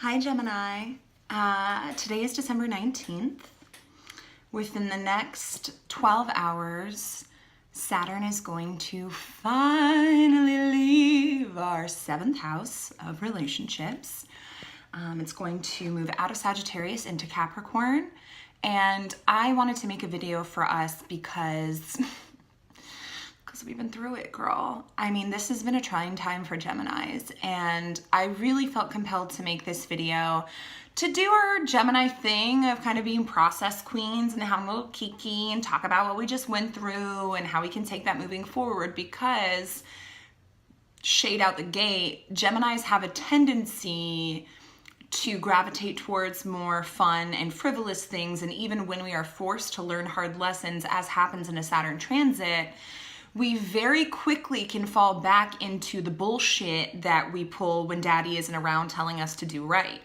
Hi Gemini. Today is December 19th. Within the next 12 hours, Saturn is going to finally leave our 7th house of relationships. It's going to move out of Sagittarius into Capricorn. And I wanted to make a video for us because we've been through it, girl. I mean, this has been a trying time for Geminis, and I really felt compelled to make this video to do our Gemini thing of kind of being process queens and have a little kiki and talk about what we just went through and how we can take that moving forward, because shade out the gate, Geminis have a tendency to gravitate towards more fun and frivolous things, and even when we are forced to learn hard lessons, as happens in a Saturn transit, we very quickly can fall back into the bullshit that we pull when daddy isn't around telling us to do right.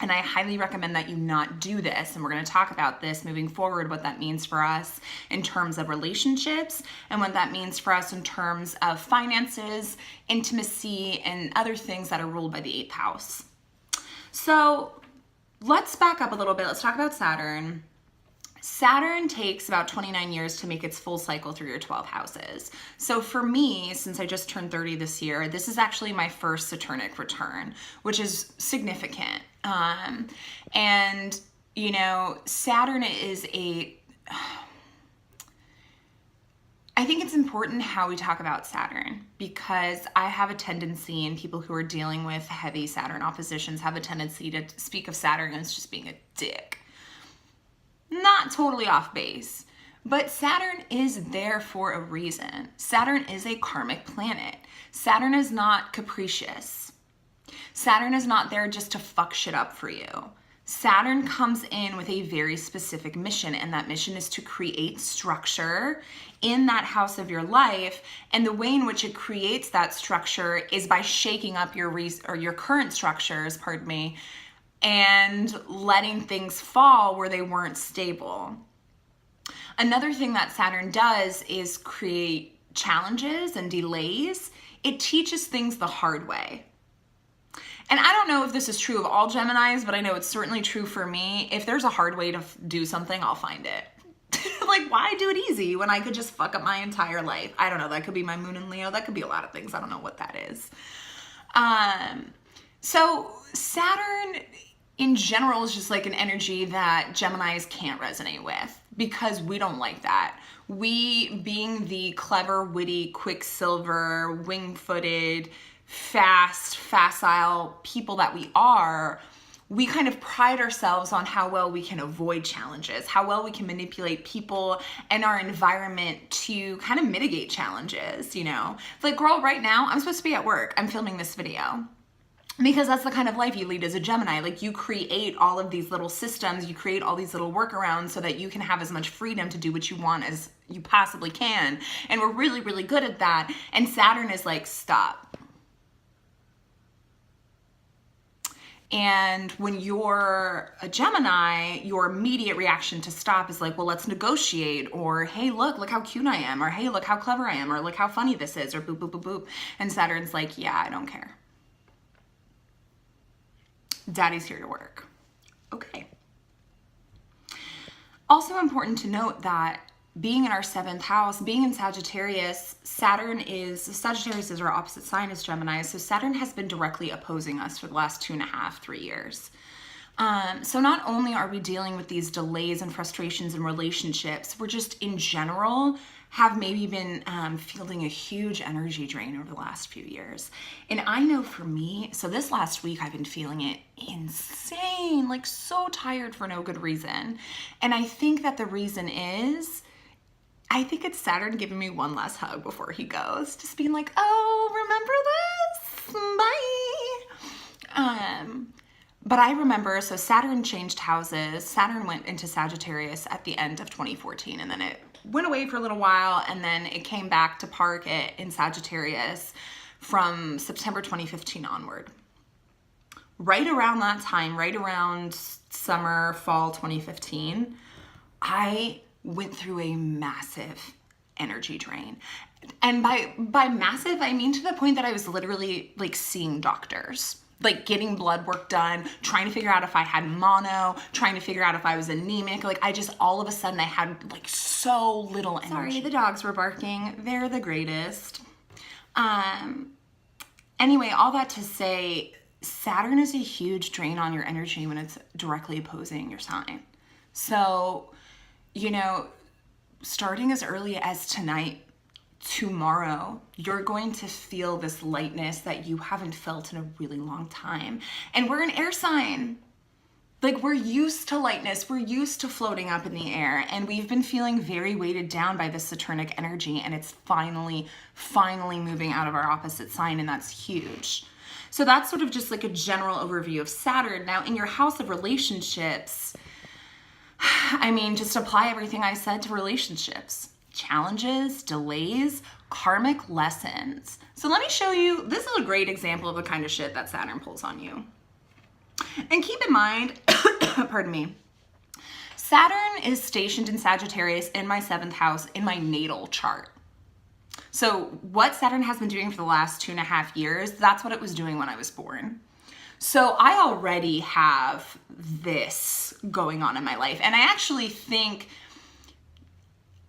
And I highly recommend that you not do this. And we're going to talk about this moving forward, what that means for us in terms of relationships and what that means for us in terms of finances, intimacy, and other things that are ruled by the 8th house. So let's back up a little bit. Let's talk about Saturn. Saturn takes about 29 years to make its full cycle through your 12 houses. So for me, since I just turned 30 this year, this is actually my first Saturnic return, which is significant. And, you know, Saturn is I think it's important how we talk about Saturn, because I have a tendency, and people who are dealing with heavy Saturn oppositions have a tendency to speak of Saturn as just being a dick. Not totally off base, but Saturn is there for a reason. Saturn is a karmic planet. Saturn is not capricious. Saturn is not there just to fuck shit up for you. Saturn comes in with a very specific mission, and that mission is to create structure in that house of your life. And the way in which it creates that structure is by shaking up your current structures, and letting things fall where they weren't stable. Another thing that Saturn does is create challenges and delays. It teaches things the hard way. And I don't know if this is true of all Geminis, but I know it's certainly true for me. If there's a hard way to do something, I'll find it. Like, why do it easy when I could just fuck up my entire life? I don't know. That could be my moon in Leo. That could be a lot of things. I don't know what that is. So Saturn in general is just like an energy that Geminis can't resonate with, because we don't like that. We, being the clever, witty, quicksilver, wing-footed, fast, facile people that we are, we kind of pride ourselves on how well we can avoid challenges, how well we can manipulate people and our environment to kind of mitigate challenges, you know? Like, girl, right now, I'm supposed to be at work. I'm filming this video. Because that's the kind of life you lead as a Gemini. Like, you create all of these little systems, you create all these little workarounds so that you can have as much freedom to do what you want as you possibly can. And we're really, really good at that. And Saturn is like, stop. And when you're a Gemini, your immediate reaction to stop is like, well, let's negotiate, or hey, look how cute I am, or hey, look how clever I am, or look how funny this is, or boop, boop, boop, boop. And Saturn's like, yeah, I don't care. Daddy's here to work. Okay. Also important to note that being in our 7th house, being in Sagittarius, Sagittarius is our opposite sign as Gemini, so Saturn has been directly opposing us for the last 2.5, 3 years. So not only are we dealing with these delays and frustrations in relationships, we're just in general have maybe been feeling a huge energy drain over the last few years. And I know for me, so this last week I've been feeling it insane, like so tired for no good reason. And I think that the reason is, I think it's Saturn giving me one last hug before he goes, just being like, oh, remember this? Bye. But I remember, so Saturn changed houses. Saturn went into Sagittarius at the end of 2014, and then it went away for a little while, and then it came back to park it in Sagittarius from September 2015 onward. Right around that time, right around summer, fall 2015, I went through a massive energy drain. And by massive, I mean to the point that I was literally like seeing doctors. like getting blood work done, trying to figure out if I had mono, trying to figure out if I was anemic. Like I just, all of a sudden I had like so little energy. Sorry, the dogs were barking. They're the greatest. Anyway, all that to say, Saturn is a huge drain on your energy when it's directly opposing your sign. So, you know, starting as early as tonight, tomorrow, you're going to feel this lightness that you haven't felt in a really long time. And we're an air sign. Like we're used to lightness. We're used to floating up in the air. And we've been feeling very weighted down by this Saturnic energy. And it's finally moving out of our opposite sign. And that's huge. So that's sort of just like a general overview of Saturn. Now in your house of relationships, I mean, just apply everything I said to relationships. Challenges, delays, karmic lessons. So let me show you, this is a great example of the kind of shit that Saturn pulls on you. And keep in mind, pardon me, Saturn is stationed in Sagittarius in my 7th house in my natal chart. So what Saturn has been doing for the last 2.5 years, that's what it was doing when I was born. So I already have this going on in my life. And I actually think,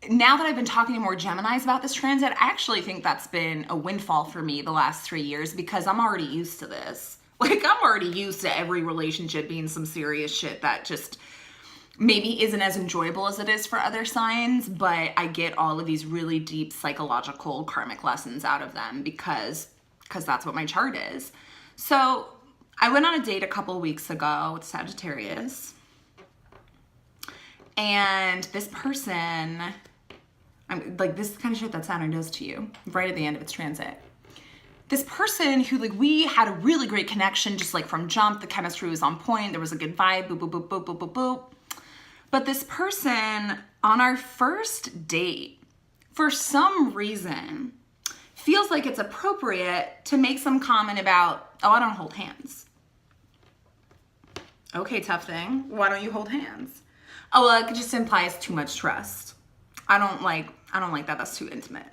now that I've been talking to more Geminis about this transit, I actually think that's been a windfall for me the last 3 years because I'm already used to this. Like I'm already used to every relationship being some serious shit that just maybe isn't as enjoyable as it is for other signs, but I get all of these really deep psychological karmic lessons out of them because that's what my chart is. So I went on a date a couple weeks ago with Sagittarius, and this person, like this is the kind of shit that Saturn does to you right at the end of its transit. This person who like we had a really great connection, just like from jump, the chemistry was on point, there was a good vibe, boop, boop, boop, boop, boop, boop, boop. But this person on our first date, for some reason, feels like it's appropriate to make some comment about, oh, I don't hold hands. Okay, tough thing. Why don't you hold hands? Oh, well, it just implies too much trust. I don't like that. That's too intimate.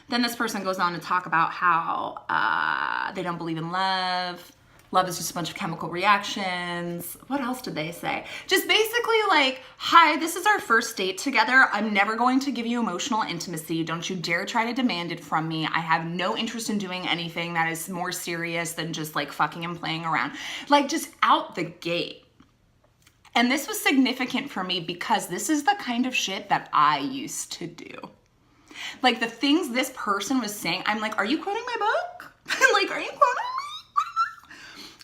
Then this person goes on to talk about how they don't believe in love. Love is just a bunch of chemical reactions. What else did they say? Just basically like, hi, this is our first date together. I'm never going to give you emotional intimacy. Don't you dare try to demand it from me. I have no interest in doing anything that is more serious than just like fucking and playing around. Like just out the gate. And this was significant for me because this is the kind of shit that I used to do. Like the things this person was saying, I'm like, are you quoting my book? Like, are you quoting me?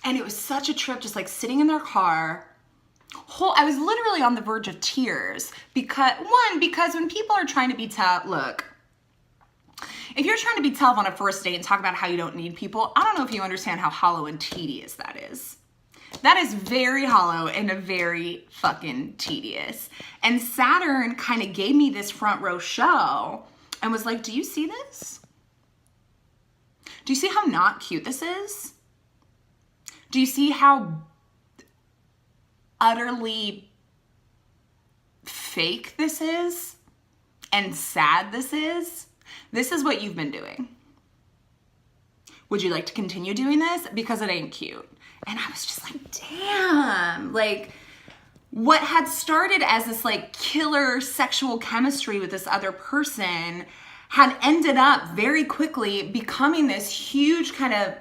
And it was such a trip, just like sitting in their car. I was literally on the verge of tears because when people are trying to be tough, look, if you're trying to be tough on a first date and talk about how you don't need people, I don't know if you understand how hollow and tedious that is. That is very hollow and very fucking tedious. And Saturn kind of gave me this front row show and was like, do you see this? Do you see how not cute this is? Do you see how utterly fake this is and sad this is? This is what you've been doing. Would you like to continue doing this? Because it ain't cute. And I was just like, damn, like what had started as this like killer sexual chemistry with this other person had ended up very quickly becoming this huge kind of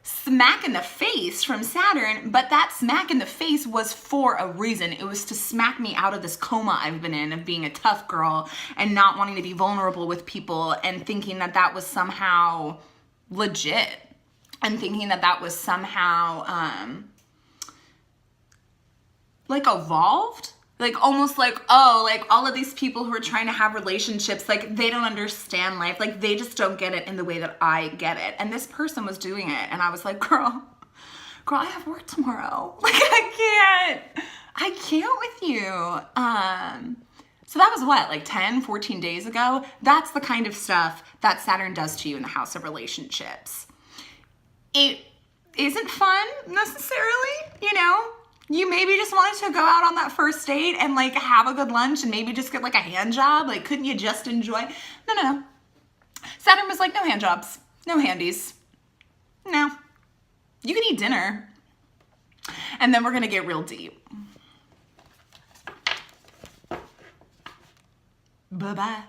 smack in the face from Saturn, but that smack in the face was for a reason. It was to smack me out of this coma I've been in of being a tough girl and not wanting to be vulnerable with people and thinking that that was somehow legit and thinking that that was somehow like evolved. Like almost like, oh, like all of these people who are trying to have relationships, like they don't understand life. Like they just don't get it in the way that I get it. And this person was doing it. And I was like, girl, I have work tomorrow. Like I can't with you. So that was what, like 10, 14 days ago? That's the kind of stuff that Saturn does to you in the house of relationships. It isn't fun necessarily, you know? You maybe just wanted to go out on that first date and like have a good lunch and maybe just get like a hand job. Like, couldn't you just enjoy? No. Saturn was like, no hand jobs. No handies. No. You can eat dinner. And then we're going to get real deep. Bye-bye.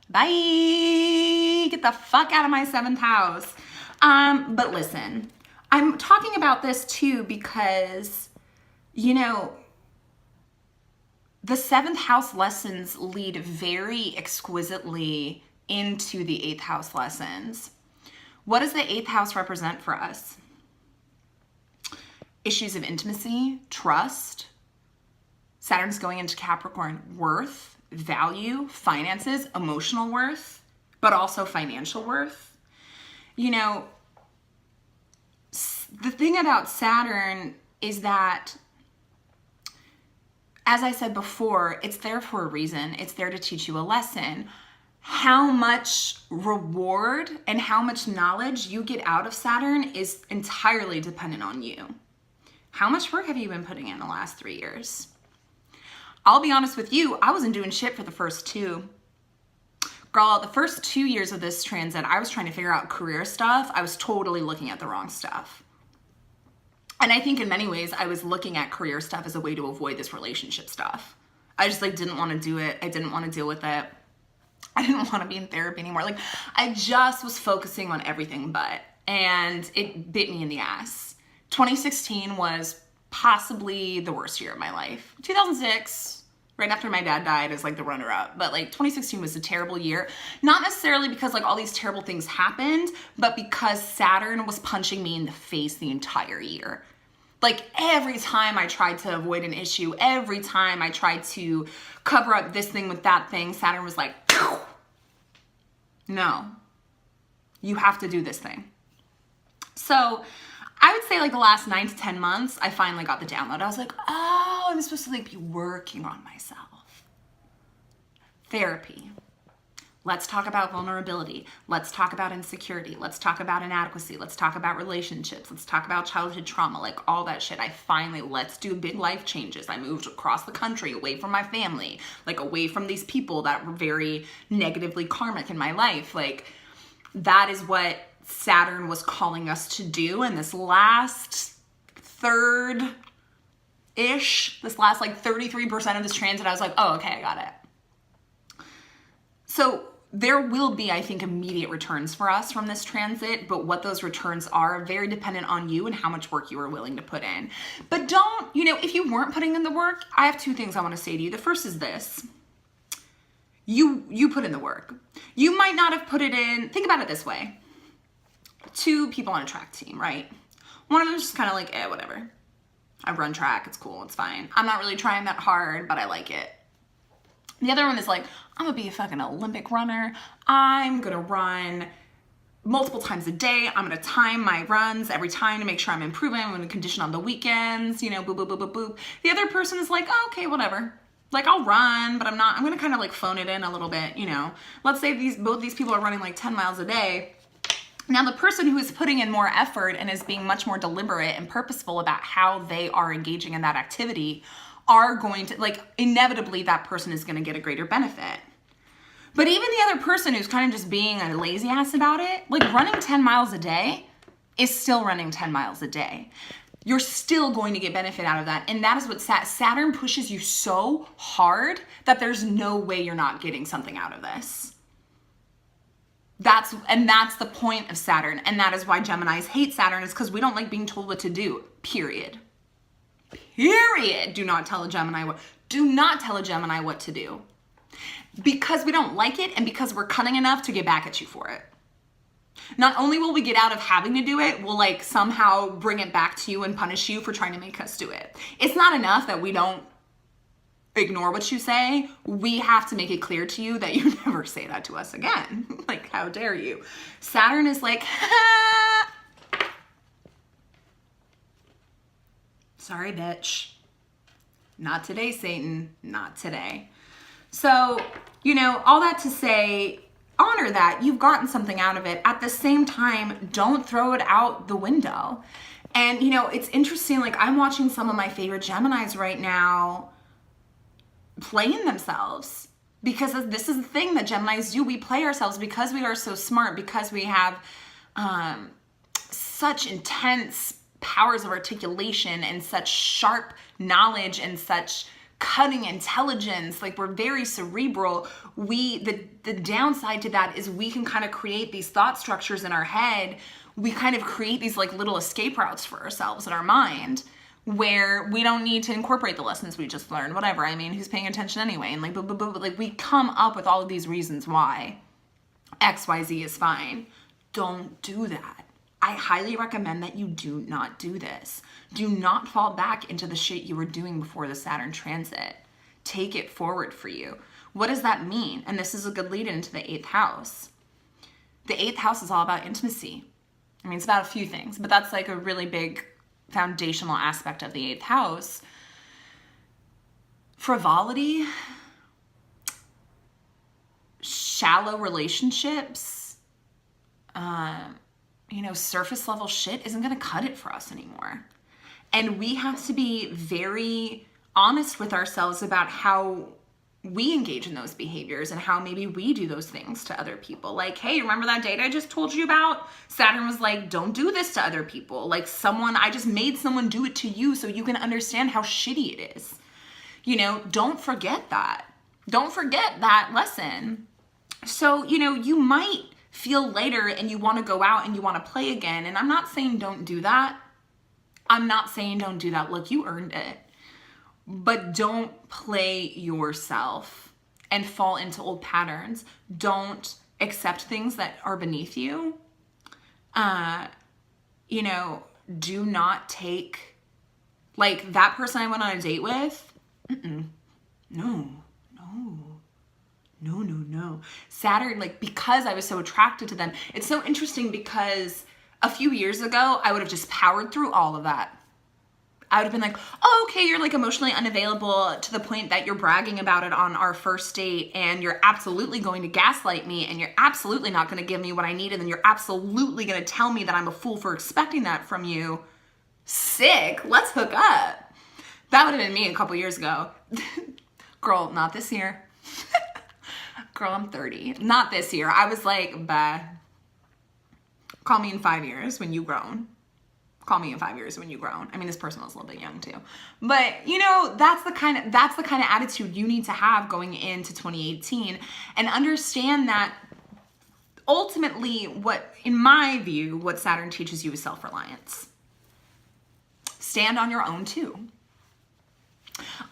Bye. Get the fuck out of my 7th house. But listen, I'm talking about this too because, you know, the 7th house lessons lead very exquisitely into the 8th house lessons. What does the 8th house represent for us? Issues of intimacy, trust. Saturn's going into Capricorn, worth, value, finances, emotional worth, but also financial worth. You know, the thing about Saturn is that, as I said before, it's there for a reason. It's there to teach you a lesson. How much reward and how much knowledge you get out of Saturn is entirely dependent on you. How much work have you been putting in the last 3 years? I'll be honest with you, I wasn't doing shit for the first 2. Girl, the first 2 years of this transit, I was trying to figure out career stuff. I was totally looking at the wrong stuff. And I think in many ways, I was looking at career stuff as a way to avoid this relationship stuff. I just didn't want to do it. I didn't want to deal with it. I didn't want to be in therapy anymore. I just was focusing on everything but, and it bit me in the ass. 2016 was possibly the worst year of my life. 2006, right after my dad died, is the runner-up. But 2016 was a terrible year. Not necessarily because all these terrible things happened, but because Saturn was punching me in the face the entire year. Every time I tried to avoid an issue, every time I tried to cover up this thing with that thing, Saturn was like, no, you have to do this thing. So I would say the last 9 to 10 months, I finally got the download. I was like, oh, I'm supposed to be working on myself. Therapy. Let's talk about vulnerability. Let's talk about insecurity. Let's talk about inadequacy. Let's talk about relationships. Let's talk about childhood trauma, all that shit. Let's do big life changes. I moved across the country, away from my family, away from these people that were very negatively karmic in my life. That is what Saturn was calling us to do. And this last third-ish, this last 33% of this transit, I was like, oh, okay, I got it. So there will be, I think, immediate returns for us from this transit, but what those returns are very dependent on you and how much work you are willing to put in. But don't, if you weren't putting in the work, I have 2 things I want to say to you. The first is this. You put in the work. You might not have put it in. Think about it this way. 2 people on a track team, right? One of them is just kind of whatever. I run track. It's cool. It's fine. I'm not really trying that hard, but I like it. The other one is I'm gonna be a fucking Olympic runner. I'm gonna run multiple times a day. I'm gonna time my runs every time to make sure I'm improving. I'm gonna condition on the weekends, boop, boop, boop, boop, boop. The other person is oh, okay, whatever. I'll run, but I'm gonna kind of phone it in a little bit, Let's say both these people are running 10 miles a day. Now, the person who is putting in more effort and is being much more deliberate and purposeful about how they are engaging in that activity are going to, inevitably that person is going to get a greater benefit. But even the other person who's kind of just being a lazy ass about it, running 10 miles a day is still running 10 miles a day. You're still going to get benefit out of that. And that is what Saturn pushes you so hard that there's no way you're not getting something out of this. That's the point of Saturn. And that is why Geminis hate Saturn, is because we don't like being told what to do, period. Period. Do not tell a Gemini what to do. Because we don't like it and because we're cunning enough to get back at you for it. Not only will we get out of having to do it, we'll somehow bring it back to you and punish you for trying to make us do it. It's not enough that we don't ignore what you say. We have to make it clear to you that you never say that to us again. How dare you? Saturn is sorry, bitch. Not today, Satan. Not today. So, all that to say, honor that. You've gotten something out of it. At the same time, don't throw it out the window. And, it's interesting. I'm watching some of my favorite Geminis right now playing themselves, because this is the thing that Geminis do. We play ourselves because we are so smart, because we have such intense powers of articulation and such sharp knowledge and such cutting intelligence. Like, we're very cerebral. The downside to that is we can kind of create these thought structures in our head. We kind of create these like little escape routes for ourselves in our mind where we don't need to incorporate the lessons we just learned, whatever. I mean, who's paying attention anyway? And like we come up with all of these reasons why XYZ is fine. Don't do that. I highly recommend that you do not do this. Do not fall back into the shit you were doing before the Saturn transit. Take it forward for you. What does that mean? And this is a good lead into the 8th house. The 8th house is all about intimacy. I mean, it's about a few things, but that's like a really big foundational aspect of the 8th house. Frivolity, shallow relationships, surface level shit isn't going to cut it for us anymore. And we have to be very honest with ourselves about how we engage in those behaviors and how maybe we do those things to other people. Like, hey, remember that date I just told you about? Saturn was like, don't do this to other people. Like, I just made someone do it to you so you can understand how shitty it is. Don't forget that. Don't forget that lesson. So, you might feel later and you want to go out and you want to play again. And I'm not saying don't do that. Look, you earned it. But don't play yourself and fall into old patterns. Don't accept things that are beneath you. Do not take, like, that person I went on a date with. No. Saturn, like, because I was so attracted to them. It's so interesting because a few years ago, I would have just powered through all of that. I would have been like, oh, okay, you're like emotionally unavailable to the point that you're bragging about it on our first date, and you're absolutely going to gaslight me, and you're absolutely not going to give me what I need, and then you're absolutely going to tell me that I'm a fool for expecting that from you. Sick, let's hook up. That would have been me a couple years ago. Girl, not this year. Girl, I'm 30. Not this year. I was like, bah. Call me in 5 years when you've grown. Call me in 5 years when you've grown. I mean, this person was a little bit young too. But, that's the kind of attitude you need to have going into 2018, and understand that ultimately in my view, what Saturn teaches you is self-reliance. Stand on your own too.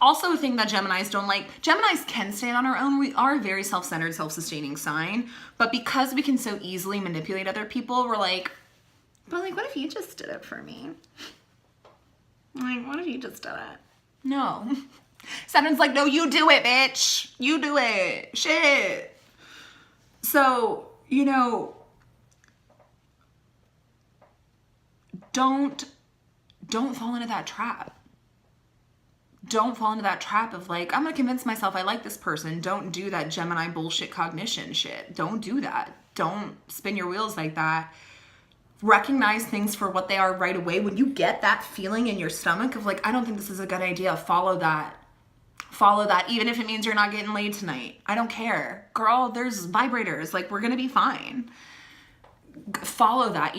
Also, a thing that Geminis don't like, Geminis can stand on our own. We are a very self-centered, self-sustaining sign, but because we can so easily manipulate other people, we're like, but like, what if you just did it for me? Like, what if you just did it? No. Saturn's like, no, you do it, bitch. You do it. Shit. So, don't fall into that trap. Don't fall into that trap of like, I'm going to convince myself I like this person. Don't do that Gemini bullshit cognition shit. Don't do that. Don't spin your wheels like that. Recognize things for what they are right away. When you get that feeling in your stomach of like, I don't think this is a good idea, follow that. Follow that, even if it means you're not getting laid tonight. I don't care. Girl, there's vibrators. Like, we're going to be fine. Follow that,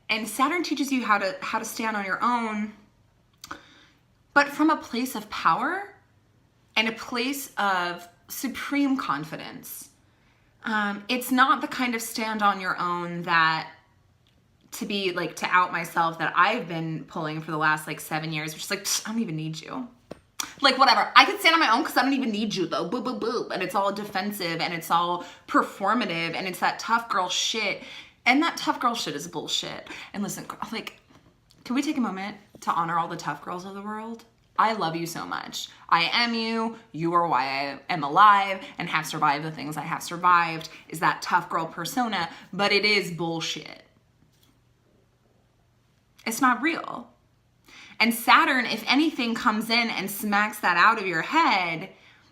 and Saturn teaches you how to stand on your own, but from a place of power and a place of supreme confidence. It's not the kind of stand on your own that to out myself that I've been pulling for the last 7 years, which is like, I don't even need you. Like, whatever. I can stand on my own because I don't even need you, though. Boop, boop, boop. And it's all defensive and it's all performative and it's that tough girl shit. And that tough girl shit is bullshit. And listen, can we take a moment to honor all the tough girls of the world? I love you so much. I am you. You are why I am alive and have survived the things I have survived, is that tough girl persona, but it is bullshit. It's not real. And Saturn, if anything, comes in and smacks that out of your head,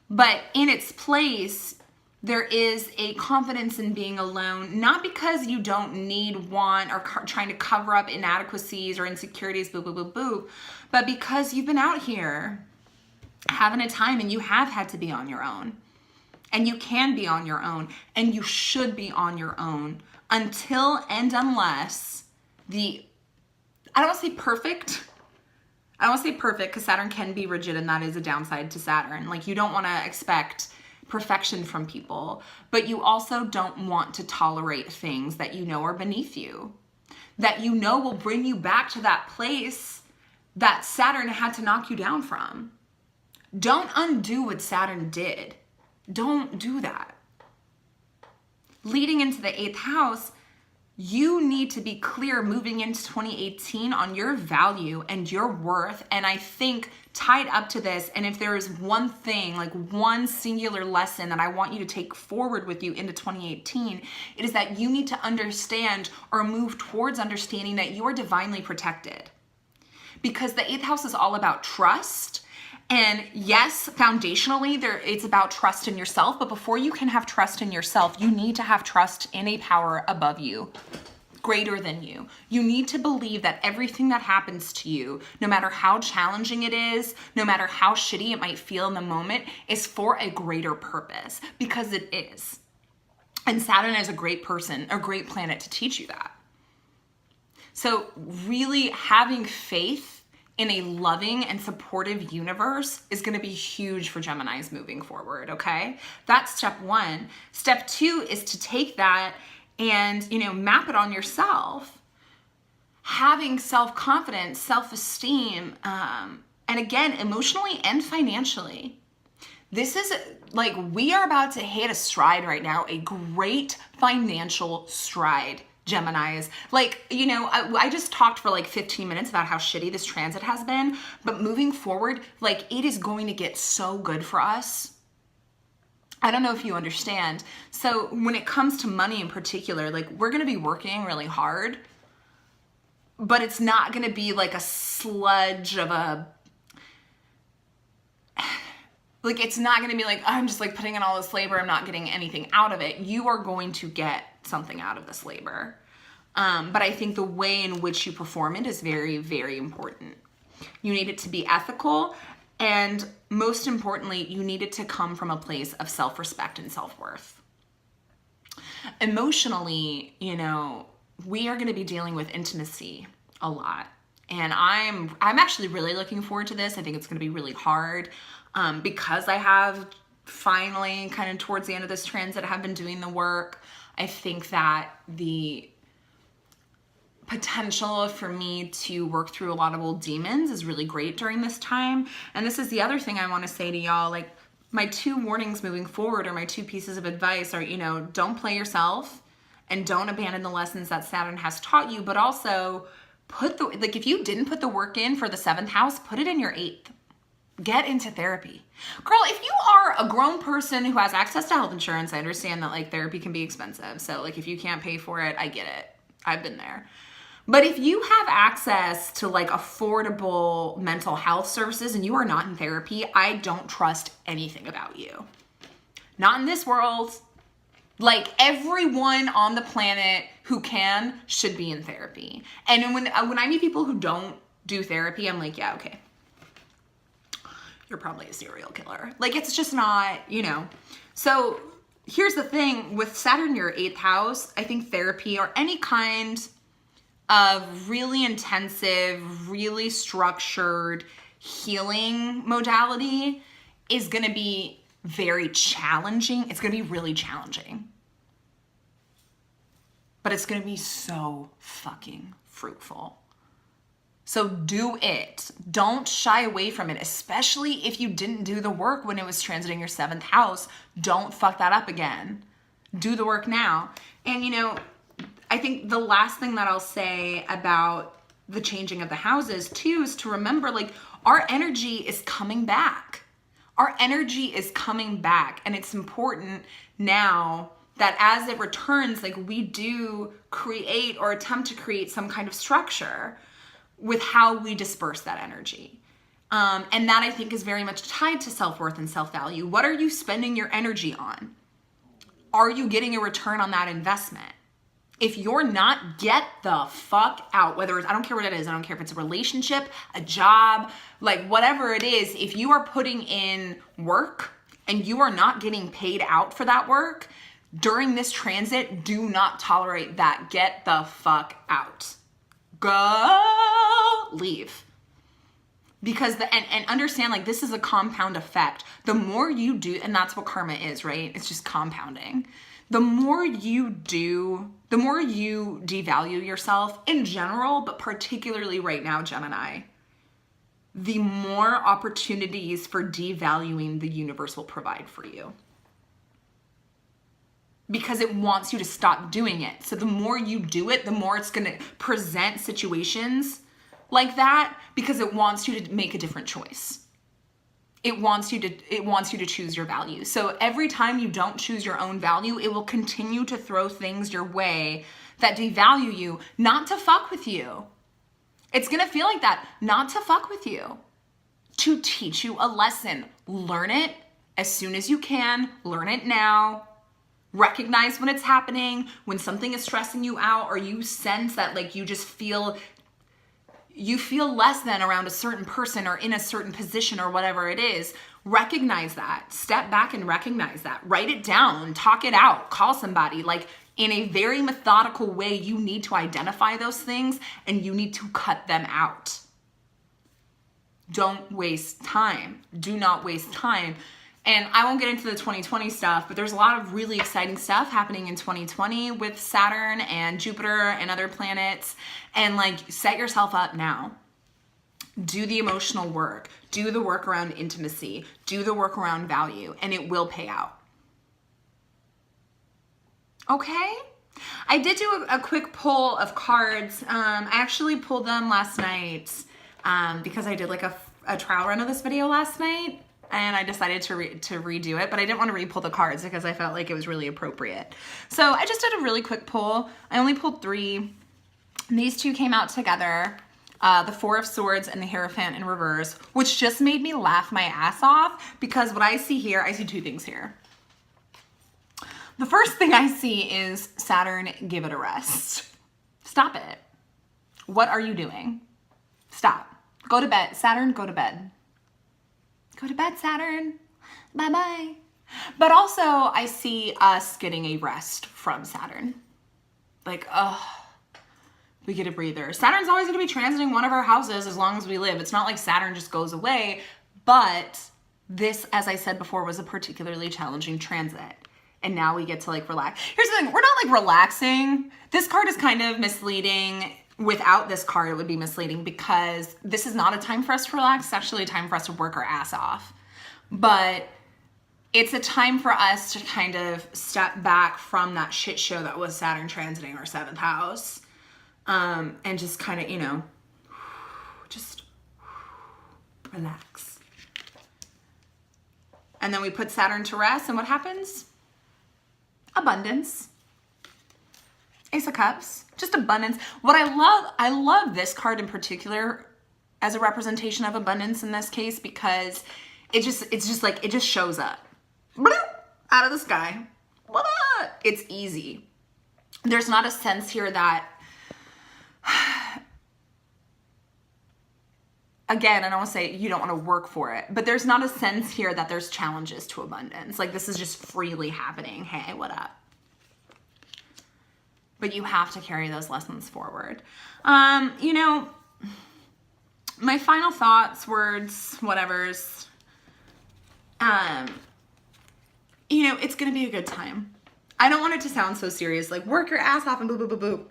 but in its place, there is a confidence in being alone, not because you don't need, want, or trying to cover up inadequacies or insecurities, boop, boop, boop, boop, but because you've been out here having a time and you have had to be on your own. And you can be on your own, and you should be on your own. until and unless I don't want to say perfect. I don't want to say perfect because Saturn can be rigid and that is a downside to Saturn. Like, you don't want to expect perfection from people, but you also don't want to tolerate things that you know are beneath you, that you know will bring you back to that place that Saturn had to knock you down from. Don't undo what Saturn did. Don't do that. Leading into the 8th house, you need to be clear moving into 2018 on your value and your worth. And I think tied up to this, and if there is one thing, like one singular lesson that I want you to take forward with you into 2018, it is that you need to understand or move towards understanding that you are divinely protected. Because the 8th house is all about trust. And yes, foundationally, it's about trust in yourself, but before you can have trust in yourself, you need to have trust in a power above you, greater than you. You need to believe that everything that happens to you, no matter how challenging it is, no matter how shitty it might feel in the moment, is for a greater purpose, because it is. And Saturn is a great person, a great planet to teach you that. So really having faith in a loving and supportive universe is going to be huge for Geminis moving forward, okay? That's step 1. Step 2 is to take that and, map it on yourself. Having self-confidence, self-esteem, and again, emotionally and financially. This is like, we are about to hit a stride right now, a great financial stride. Geminis. Like, I just talked for like 15 minutes about how shitty this transit has been, but moving forward, like, it is going to get so good for us. I don't know if you understand. So when it comes to money in particular, like, we're going to be working really hard, but it's not going to be like a sludge of like, it's not going to be like, I'm just like putting in all this labor, I'm not getting anything out of it. You are going to get something out of this labor. But I think the way in which you perform it is very, very important. You need it to be ethical, and most importantly, you need it to come from a place of self-respect and self-worth. Emotionally, we are going to be dealing with intimacy a lot. And I'm actually really looking forward to this. I think it's going to be really hard because I have finally kind of towards the end of this transit, I have been doing the work. I think that the potential for me to work through a lot of old demons is really great during this time. And this is the other thing I want to say to y'all, like, my 2 warnings moving forward, or my 2 pieces of advice are, don't play yourself and don't abandon the lessons that Saturn has taught you, but also if you didn't put the work in for the 7th house, put it in your 8th. Get into therapy. Girl, if you are a grown person who has access to health insurance, I understand that like therapy can be expensive. So like if you can't pay for it, I get it. I've been there. But if you have access to like affordable mental health services and you are not in therapy, I don't trust anything about you. Not in this world. Like, everyone on the planet who can should be in therapy. And when I meet people who don't do therapy, I'm like, yeah, okay. You're probably a serial killer. Like, it's just not, So here's the thing. With Saturn in your 8th house, I think therapy or any kind of really intensive, really structured healing modality is going to be very challenging. It's going to be really challenging. But it's going to be so fucking fruitful. So do it. Don't shy away from it, especially if you didn't do the work when it was transiting your 7th house. Don't fuck that up again. Do the work now. And I think the last thing that I'll say about the changing of the houses too is to remember, like, our energy is coming back. Our energy is coming back, and it's important now that as it returns, like, we do create or attempt to create some kind of structure with how we disperse that energy. And that, I think, is very much tied to self-worth and self-value. What are you spending your energy on? Are you getting a return on that investment? If you're not, get the fuck out. Whether it's, I don't care what it is. I don't care if it's a relationship, a job, like whatever it is. If you are putting in work and you are not getting paid out for that work, during this transit, do not tolerate that. Get the fuck out. Go, leave. Because and understand, like, this is a compound effect. The more you do, and that's what karma is, right? It's just compounding. The more you do, the more you devalue yourself in general, but particularly right now, Gemini, the more opportunities for devaluing the universe will provide for you. Because it wants you to stop doing it. So the more you do it, the more it's going to present situations like that, because it wants you to make a different choice. It wants you to choose your value. So every time you don't choose your own value, it will continue to throw things your way that devalue you, not to fuck with you. It's going to feel like that, not to fuck with you, to teach you a lesson. Learn it as soon as you can. Learn it now. Recognize when it's happening, when something is stressing you out, or you sense that, like, you just feel less than around a certain person or in a certain position or whatever it is. Recognize that. Step back and recognize that. Write it down. Talk it out. Call somebody. Like, in a very methodical way, you need to identify those things and you need to cut them out. Don't waste time. Do not waste time. And I won't get into the 2020 stuff, but there's a lot of really exciting stuff happening in 2020 with Saturn and Jupiter and other planets. And, like, set yourself up now. Do the emotional work. Do the work around intimacy. Do the work around value, and it will pay out. Okay? I did do a quick pull of cards. I actually pulled them last night because I did, like, a trial run of this video last night. And I decided to redo it, but I didn't want to re-pull the cards because I felt like it was really appropriate. So I just did a really quick pull. I only pulled 3. These 2 came out together. The 4 of Swords and the Hierophant in reverse, which just made me laugh my ass off, because what I see here, I see 2 things here. The first thing I see is Saturn, give it a rest. Stop it. What are you doing? Stop. Go to bed. Saturn, go to bed. Go to bed, Saturn. Bye-bye. But also, I see us getting a rest from Saturn. Like, we get a breather. Saturn's always going to be transiting one of our houses as long as we live. It's not like Saturn just goes away. But this, as I said before, was a particularly challenging transit. And now we get to, like, relax. Here's the thing. We're not, like, relaxing. This card is kind of misleading. Without this card, it would be misleading, because this is not a time for us to relax. It's actually a time for us to work our ass off. But it's a time for us to kind of step back from that shit show that was Saturn transiting our 7th house. And just kind of, you know, just relax. And then we put Saturn to rest, and what happens? Abundance. Ace of Cups, just abundance. What I love this card in particular as a representation of abundance in this case, because it's just like, it just shows up out of the sky. It's easy. There's not a sense here that, again, I don't want to say you don't want to work for it, but there's not a sense here that there's challenges to abundance. Like, this is just freely happening. Hey, what up? But you have to carry those lessons forward. You know, my final thoughts, words, whatevers, you know, it's going to be a good time. I don't want it to sound so serious, like, work your ass off and boo, boo, boo, boo.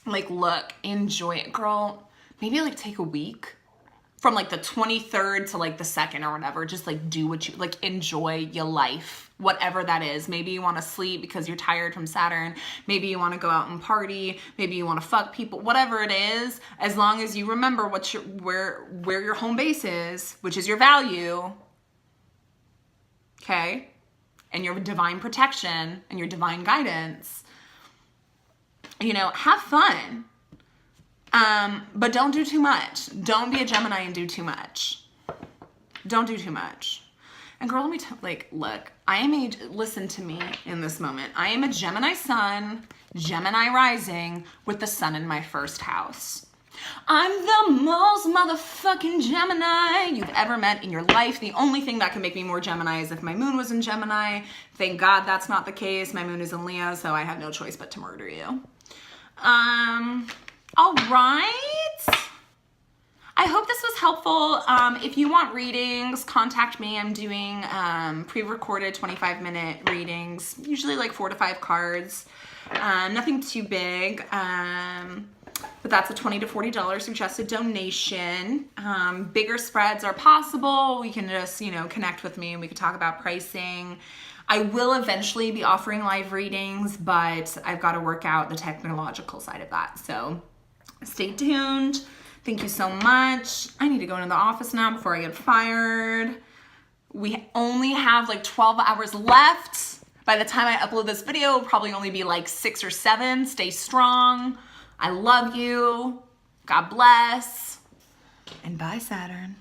Like, look, enjoy it, girl. Maybe, like, take a week from, like, the 23rd to, like, the 2nd or whatever. Just, like, do what you, like, enjoy your life, whatever that is. Maybe you want to sleep because you're tired from Saturn. Maybe you want to go out and party. Maybe you want to fuck people. Whatever it is, as long as you remember what your, where your home base is, which is your value, okay, and your divine protection and your divine guidance, you know, have fun. But don't do too much. Don't be a Gemini and do too much. Don't do too much. And girl, let me like, look, listen to me in this moment. I am a Gemini sun, Gemini rising with the sun in my 1st house. I'm the most motherfucking Gemini you've ever met in your life. The only thing that could make me more Gemini is if my moon was in Gemini. Thank God that's not the case. My moon is in Leo, so I have no choice but to murder you. All right. I hope this was helpful. If you want readings, contact me. I'm doing pre-recorded 25-minute readings, usually like 4 to 5 cards. Nothing too big. But that's a $20 to $40 suggested donation. Bigger spreads are possible. We can just, connect with me and we can talk about pricing. I will eventually be offering live readings, but I've got to work out the technological side of that. So stay tuned. Thank you so much. I need to go into the office now before I get fired. We only have like 12 hours left. By the time I upload this video, it'll probably only be like 6 or 7. Stay strong. I love you. God bless. And bye, Saturn.